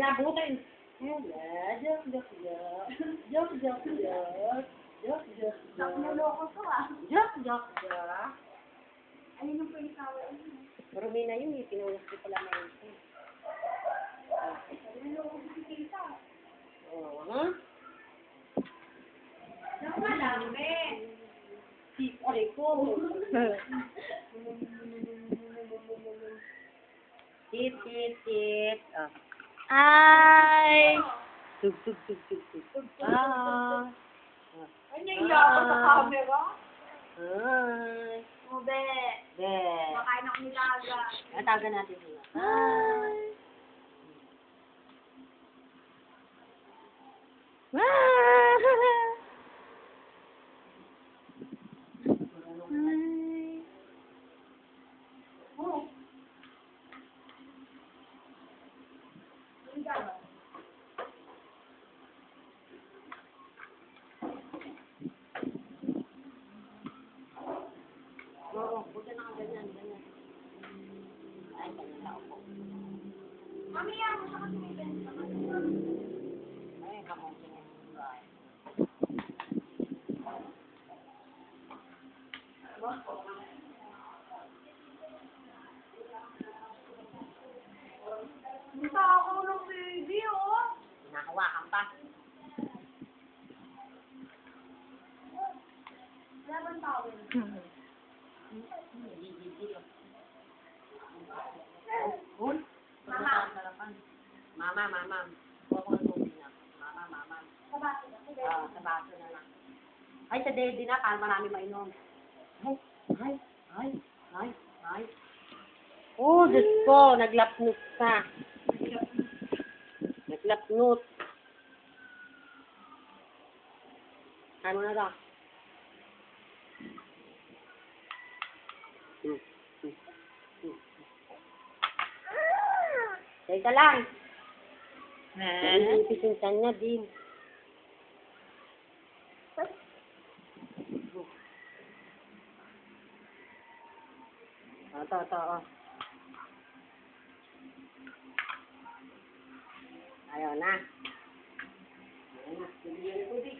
Nabutin. Joke, joke, joke. Joke, joke, joke. Joke, joke, joke. Nakuloko ko ah. Joke, joke, joke. Ayun yung pinasawa yun. Marumi na yun eh. Pinulas ko pala na yun. Naloko ko si Tita. Oo, ha? Naku, malami. Aray ko. Tit, tit, tit. Ah. Ay! Tug, tug, tug, tug, tug. Ah. Ay, niya ako sa camera. Ay. Ube. Be. Makain ako nilaga. Atagan natin sila. Ay! Ah! Ay! Oh. Oo, buti na ka ganyan, ganyan. Ay, ganyan na ako. Mami, ako sa kasi may ganito. Ay, kamong ganyan. Gusto ako ng baby, oh. Hinahawakan pa. Wala bang tawin? Uy, Mama. Mama, mama. Huwag ko ang tubig na. Mama, mama. Sa baso na. Sa baso na lang. Ay, sa daddy na, para marami mainom. Ay, ay, ay, ay, ay. Oh, Diyos ko, naglapnut ka. Naglapnut. Ano na daw? Teka lang. Ipisinsan niya din. Ito, oh. Ayaw na. Ayaw na. Bibigyan ko din.